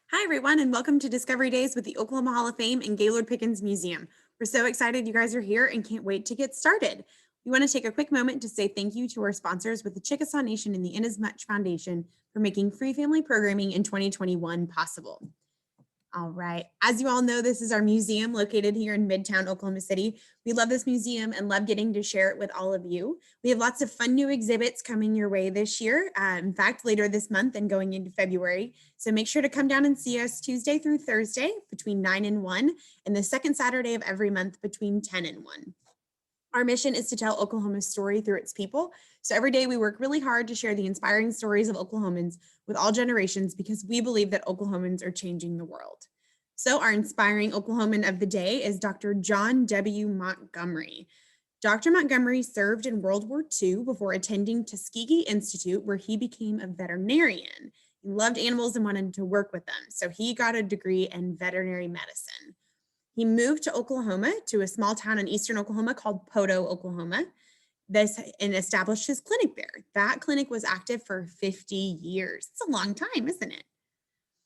Hi, everyone, and welcome to Discovery Days with the Oklahoma Hall of Fame and Gaylord Pickens Museum. We're so excited you guys are here and can't wait to get started. We want to take a quick moment to say thank you to our sponsors with the Chickasaw Nation and the Inasmuch Foundation for making free family programming in 2021 possible. All right. As you all know, this is our museum located here in Midtown Oklahoma City. We love this museum and love getting to share it with all of you. We have lots of fun new exhibits coming your way this year. In fact, later this month and going into February. So make sure to come down and see us Tuesday through Thursday between 9 and 1 and the second Saturday of every month between 10 and 1. Our mission is to tell Oklahoma's story through its people. So every day we work really hard to share the inspiring stories of Oklahomans with all generations because we believe that Oklahomans are changing the world. So our inspiring Oklahoman of the day is Dr. John W. Montgomery. Dr. Montgomery served in World War II before attending Tuskegee Institute, where he became a veterinarian. He loved animals and wanted to work with them. So he got a degree in veterinary medicine. He moved to Oklahoma, to a small town in eastern Oklahoma called Poto, Oklahoma, and established his clinic there. That clinic was active for 50 years. It's a long time, isn't it?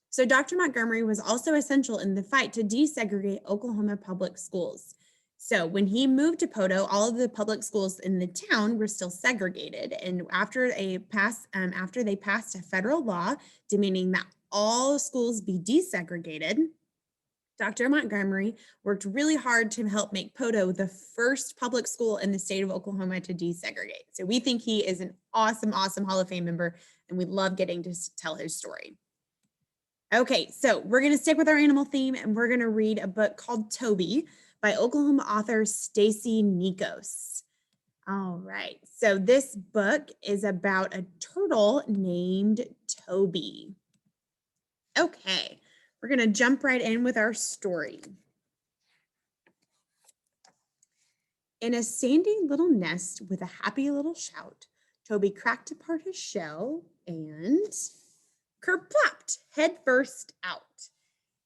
So Dr. Montgomery was also essential in the fight to desegregate Oklahoma public schools. So when he moved to Poto, all of the public schools in the town were still segregated. And after they passed a federal law demanding that all schools be desegregated, Dr. Montgomery worked really hard to help make Poto the first public school in the state of Oklahoma to desegregate. So we think he is an awesome, awesome Hall of Fame member, and we love getting to tell his story. Okay, so we're going to stick with our animal theme, and we're going to read a book called Toby by Oklahoma author Stacy Nyikos. All right, so this book is about a turtle named Toby. Okay. We're going to jump right in with our story. In a sandy little nest with a happy little shout, Toby cracked apart his shell and kerplopped head first out.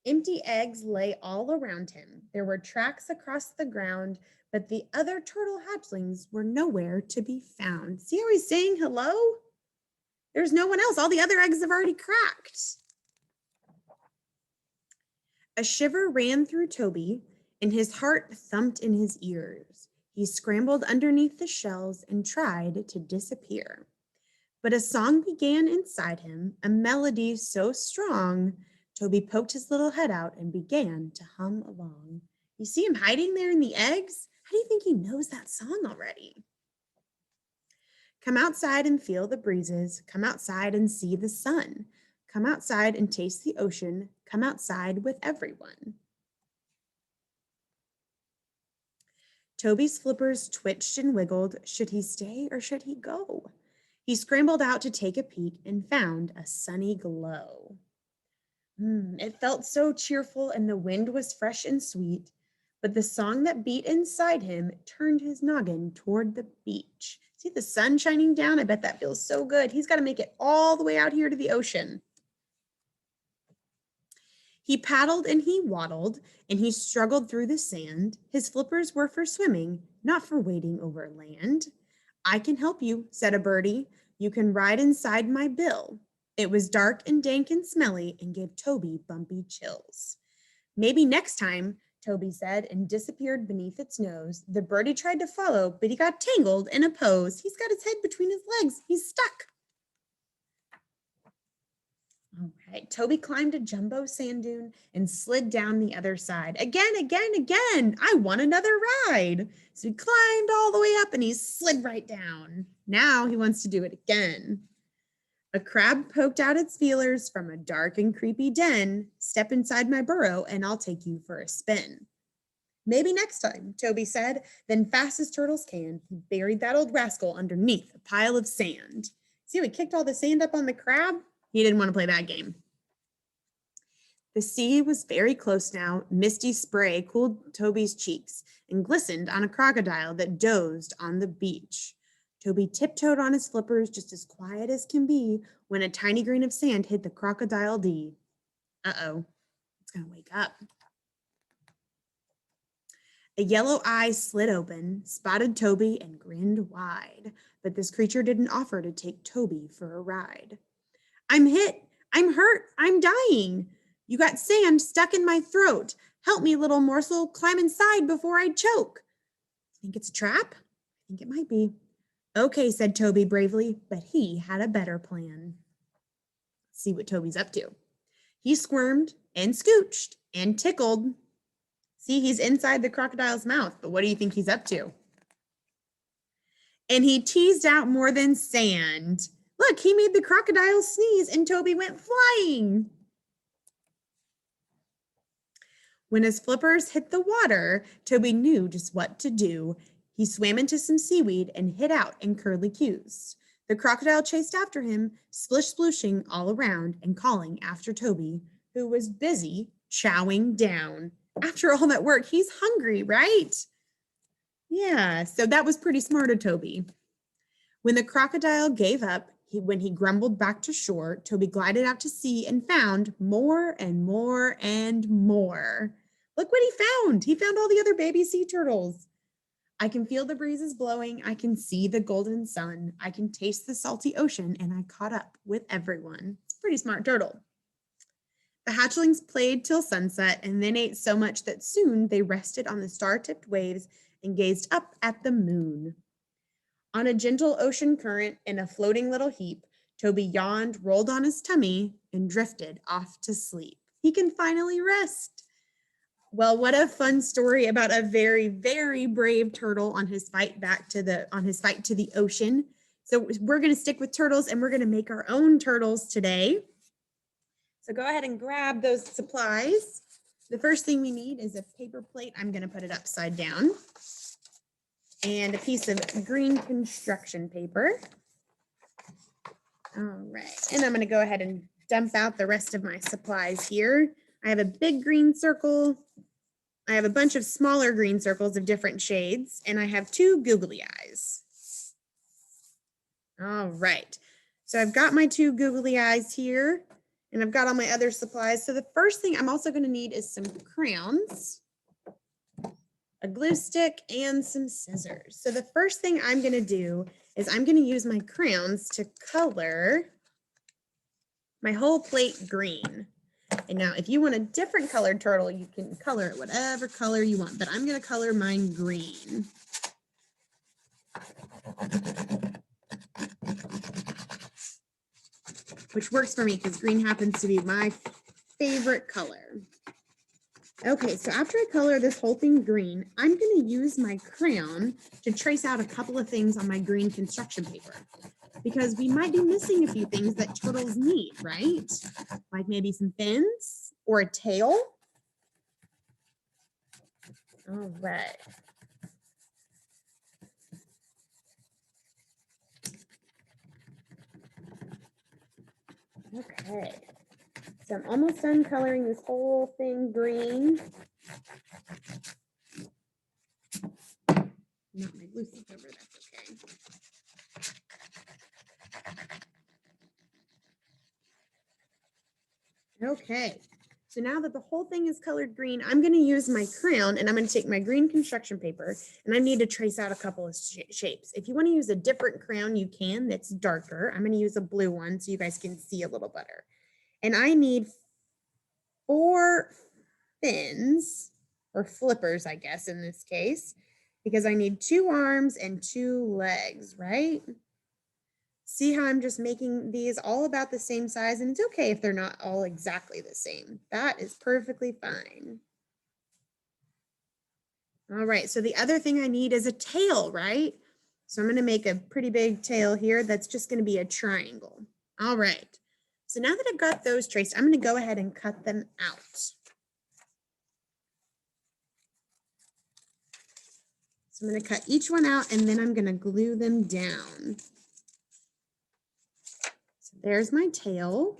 Empty eggs lay all around him. There were tracks across the ground, but the other turtle hatchlings were nowhere to be found. See how he's saying hello? There's no one else. All the other eggs have already cracked. A shiver ran through Toby, and his heart thumped in his ears. He scrambled underneath the shells and tried to disappear. But a song began inside him, a melody so strong, Toby poked his little head out and began to hum along. You see him hiding there in the eggs? How do you think he knows that song already? Come outside and feel the breezes. Come outside and see the sun. Come outside and taste the ocean. Come outside with everyone. Toby's flippers twitched and wiggled. Should he stay or should he go? He scrambled out to take a peek and found a sunny glow. It felt so cheerful and the wind was fresh and sweet, but the song that beat inside him turned his noggin toward the beach. See the sun shining down? I bet that feels so good. He's got to make it all the way out here to the ocean. He paddled and he waddled, and he struggled through the sand. His flippers were for swimming, not for wading over land. I can help you, said a birdie. You can ride inside my bill. It was dark and dank and smelly and gave Toby bumpy chills. Maybe next time, Toby said, and disappeared beneath its nose. The birdie tried to follow, but he got tangled in a pose. He's got his head between his legs. He's stuck. All right, Toby climbed a jumbo sand dune and slid down the other side. Again. I want another ride. So he climbed all the way up and he slid right down. Now he wants to do it again. A crab poked out its feelers from a dark and creepy den. Step inside my burrow and I'll take you for a spin. Maybe next time, Toby said. Then fast as turtles can, he buried that old rascal underneath a pile of sand. See how he kicked all the sand up on the crab? He didn't want to play that game. The sea was very close now. Misty spray cooled Toby's cheeks and glistened on a crocodile that dozed on the beach. Toby tiptoed on his flippers just as quiet as can be when a tiny grain of sand hit the crocodile D. Uh-oh, it's going to wake up. A yellow eye slid open, spotted Toby, and grinned wide. But this creature didn't offer to take Toby for a ride. I'm hit. I'm hurt. I'm dying. You got sand stuck in my throat. Help me, little morsel, climb inside before I choke. Think it's a trap? I think it might be. Okay, said Toby bravely, but he had a better plan. Let's see what Toby's up to. He squirmed and scooched and tickled. See, he's inside the crocodile's mouth, but what do you think he's up to? And he teased out more than sand. Look, he made the crocodile sneeze and Toby went flying. When his flippers hit the water, Toby knew just what to do. He swam into some seaweed and hid out in curly cues. The crocodile chased after him, splish-splooshing all around and calling after Toby, who was busy chowing down. After all that work, he's hungry, right? Yeah, so that was pretty smart of Toby. When the crocodile gave up, when he grumbled back to shore, Toby glided out to sea and found more and more and more. Look what he found. He found all the other baby sea turtles. I can feel the breezes blowing. I can see the golden sun. I can taste the salty ocean, and I caught up with everyone. It's a pretty smart turtle. The hatchlings played till sunset and then ate so much that soon they rested on the star-tipped waves and gazed up at the moon. On a gentle ocean current in a floating little heap, Toby yawned, rolled on his tummy, and drifted off to sleep. He can finally rest. Well, what a fun story about a very, very brave turtle on his fight to the ocean. So we're going to stick with turtles and we're going to make our own turtles today. So go ahead and grab those supplies. The first thing we need is a paper plate. I'm going to put it upside down. And a piece of green construction paper. All right, and I'm going to go ahead and dump out the rest of my supplies here. I have a big green circle. I have a bunch of smaller green circles of different shades, and I have 2 googly eyes. All right, so I've got my 2 googly eyes here, and I've got all my other supplies. So the first thing I'm also going to need is some crayons, a glue stick, and some scissors. So the first thing I'm going to do is I'm going to use my crayons to color my whole plate green. And now if you want a different colored turtle, you can color it whatever color you want, but I'm going to color mine green. Which works for me because green happens to be my favorite color. Okay, so after I color this whole thing green, I'm going to use my crayon to trace out a couple of things on my green construction paper. Because we might be missing a few things that turtles need, right? Like maybe some fins or a tail. All right. Okay. So I'm almost done coloring this whole thing green. Not my glue stick over, that's okay. Okay, so now that the whole thing is colored green, I'm going to use my crayon and I'm going to take my green construction paper and I need to trace out a couple of shapes. If you want to use a different crayon, you can, that's darker. I'm going to use a blue one so you guys can see a little better. And I need 4 fins, or flippers, I guess, in this case, because I need 2 arms and 2 legs, right? See how I'm just making these all about the same size, and it's okay if they're not all exactly the same. That is perfectly fine. All right, so the other thing I need is a tail, right? So I'm going to make a pretty big tail here that's just going to be a triangle. All right, so now that I've got those traced, I'm going to go ahead and cut them out. So I'm going to cut each one out and then I'm going to glue them down. So there's my tail.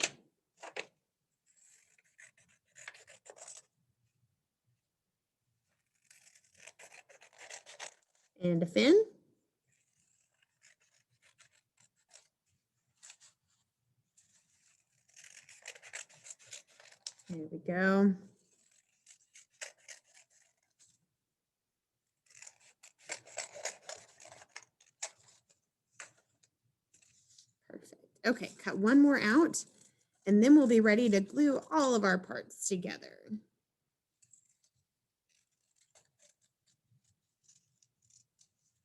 And a fin. There we go. Perfect. Okay, cut one more out. And then we'll be ready to glue all of our parts together.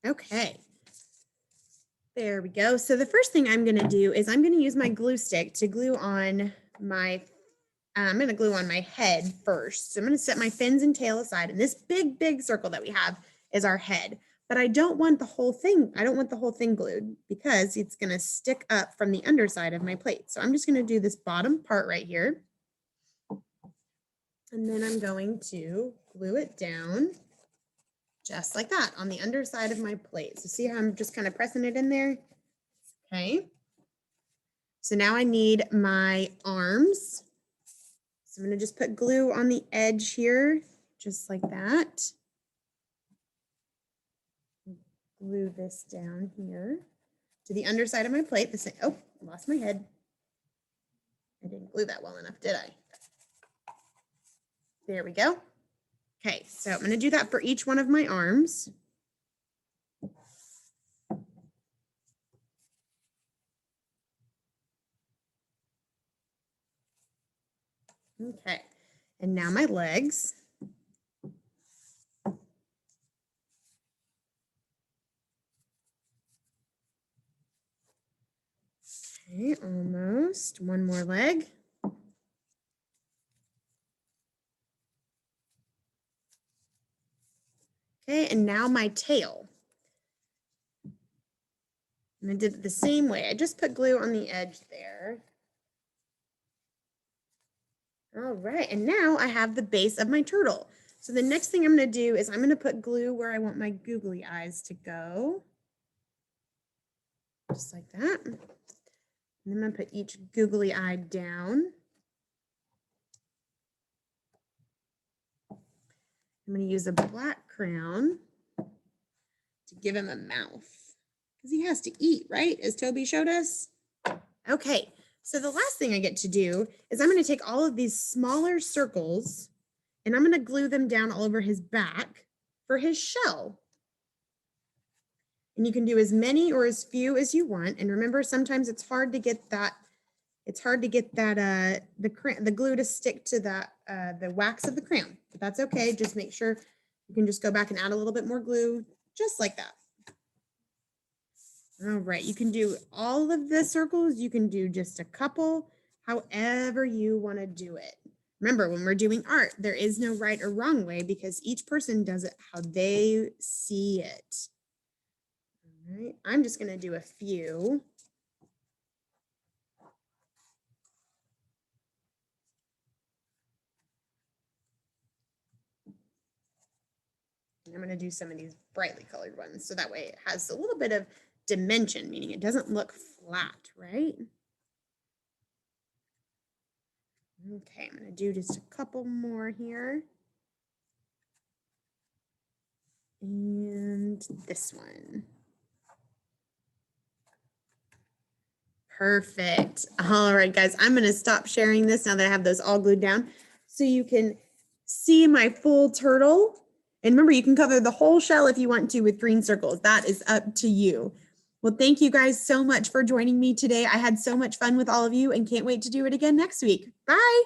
Okay. There we go. So the first thing I'm going to do is I'm going to use my glue stick to glue on my, I'm going to glue on my head first. So I'm going to set my fins and tail aside. And this big circle that we have is our head. But I don't want the whole thing. I don't want the whole thing glued because it's going to stick up from the underside of my plate. So I'm just going to do this bottom part right here. And then I'm going to glue it down just like that on the underside of my plate. So see how I'm just kind of pressing it in there? Okay. So now I need my arms. So I'm going to just put glue on the edge here, just like that. Glue this down here to the underside of my plate. Oh, I lost my head. I didn't glue that well enough, did I? There we go. Okay, so I'm going to do that for each one of my arms. Okay, and now my legs. Okay, almost. One more leg. Okay, and now my tail. And I did it the same way. I just put glue on the edge there. All right, and now I have the base of my turtle. So the next thing I'm going to do is I'm going to put glue where I want my googly eyes to go. Just like that. And then I'm going to put each googly eye down. I'm going to use a black crayon to give him a mouth because he has to eat, right? As Toby showed us. Okay, so the last thing I get to do is I'm going to take all of these smaller circles and I'm going to glue them down all over his back for his shell. And you can do as many or as few as you want. And remember, sometimes it's hard to get that. The glue to stick to that the wax of the crayon. But that's okay. Just make sure you can just go back and add a little bit more glue, just like that. All right, you can do all of the circles. You can do just a couple, however you want to do it. Remember, when we're doing art, there is no right or wrong way because each person does it how they see it. All right, I'm just going to do a few. And I'm going to do some of these brightly colored ones so that way it has a little bit of dimension, meaning it doesn't look flat, right? Okay, I'm going to do just a couple more here. And this one. Perfect. All right, guys, I'm going to stop sharing this now that I have those all glued down so you can see my full turtle. And remember, you can cover the whole shell if you want to with green circles. That is up to you. Well, thank you guys so much for joining me today. I had so much fun with all of you and can't wait to do it again next week. Bye.